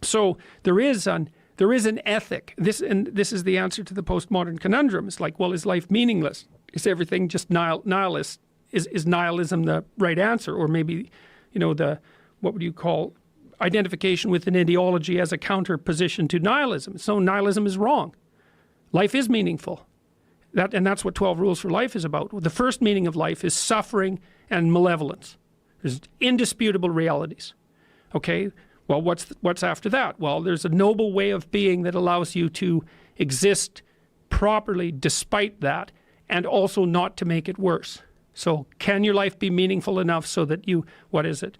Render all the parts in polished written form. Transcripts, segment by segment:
So there is an ethic. This is the answer to the postmodern conundrum. It's like, well, is life meaningless? Is everything just nihilist? Is nihilism the right answer? Or maybe, what would you call identification with an ideology as a counter-position to nihilism? So nihilism is wrong. Life is meaningful. And that's what 12 Rules for Life is about. The first meaning of life is suffering and malevolence. There's indisputable realities. Okay? Well, what's after that? Well, there's a noble way of being that allows you to exist properly despite that, and also not to make it worse. So can your life be meaningful enough so that you, what is it?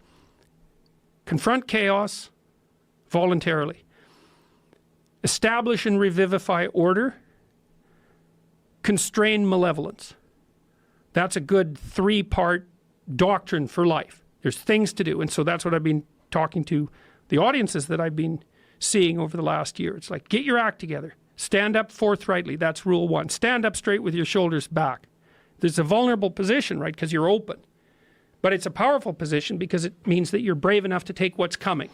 Confront chaos voluntarily. Establish and revivify order. Constrain malevolence. That's a good 3-part doctrine for life. There's things to do. And so that's what I've been talking to the audiences that I've been seeing over the last year. It's like, get your act together. Stand up forthrightly. That's rule 1. Stand up straight with your shoulders back. There's a vulnerable position, right? Because you're open. But it's a powerful position because it means that you're brave enough to take what's coming.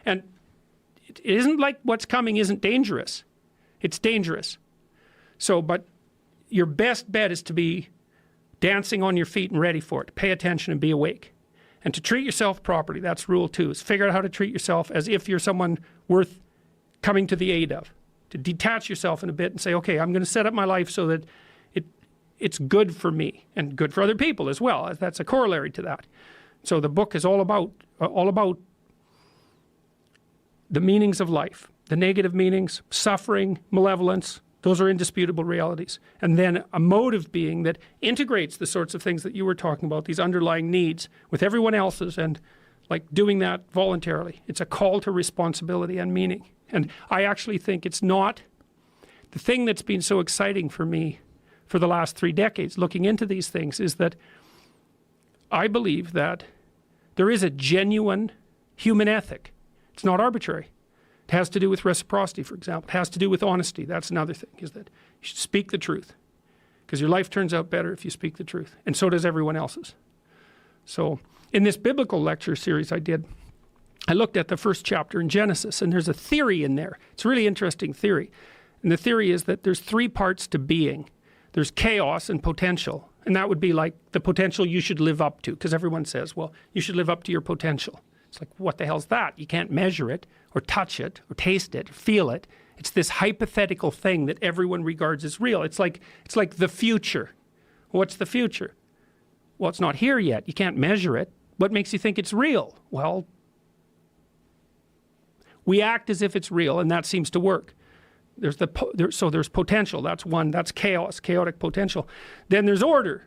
And it isn't like what's coming isn't dangerous. It's dangerous. So, but your best bet is to be dancing on your feet and ready for it. Pay attention and be awake. And to treat yourself properly. That's rule 2. Is figure out how to treat yourself as if you're someone worth coming to the aid of. To detach yourself in a bit and say, okay, I'm going to set up my life so that it's good for me and good for other people as well. That's a corollary to that. So the book is all about the meanings of life, the negative meanings, suffering, malevolence. Those are indisputable realities. And then a mode of being that integrates the sorts of things that you were talking about, these underlying needs, with everyone else's, and like doing that voluntarily. It's a call to responsibility and meaning. And I actually think it's not the thing that's been so exciting for me for the last 3 decades, looking into these things, is that I believe that there is a genuine human ethic. It's not arbitrary. It has to do with reciprocity, for example. It has to do with honesty. That's another thing, is that you should speak the truth. Because your life turns out better if you speak the truth. And so does everyone else's. So in this biblical lecture series I did, I looked at the first chapter in Genesis, and there's a theory in there. It's a really interesting theory. And the theory is that there's 3 parts to being. There's chaos and potential. And that would be like the potential you should live up to. Because everyone says, well, you should live up to your potential. It's like, what the hell's that? You can't measure it, or touch it, or taste it, or feel it. It's this hypothetical thing that everyone regards as real. It's like the future. What's the future? Well, it's not here yet. You can't measure it. What makes you think it's real? Well, we act as if it's real, and that seems to work. So there's potential. That's one. That's chaos, chaotic potential. Then there's order,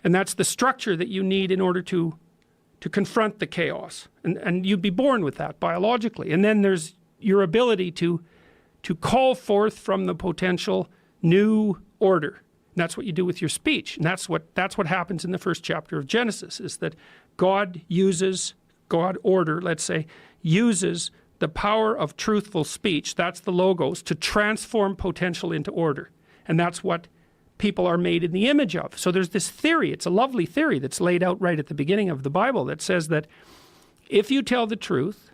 and that's the structure that you need in order to confront the chaos. And you'd be born with that biologically. And then there's your ability to call forth from the potential new order. And that's what you do with your speech. And that's what happens in the first chapter of Genesis, is that God order, let's say, uses the power of truthful speech, that's the logos, to transform potential into order. And that's what people are made in the image of. So there's this theory, it's a lovely theory that's laid out right at the beginning of the Bible, that says that if you tell the truth,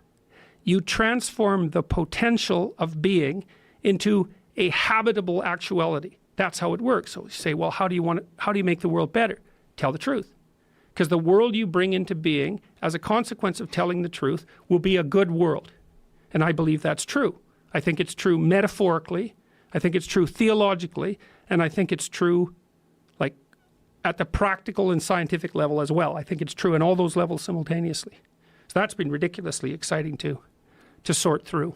you transform the potential of being into a habitable actuality. That's how it works. So you say, well, how do you make the world better? Tell the truth. Because the world you bring into being as a consequence of telling the truth will be a good world. And I believe that's true. I think it's true metaphorically. I think it's true theologically. And I think it's true like at the practical and scientific level as well. I think it's true in all those levels simultaneously. So that's been ridiculously exciting to sort through.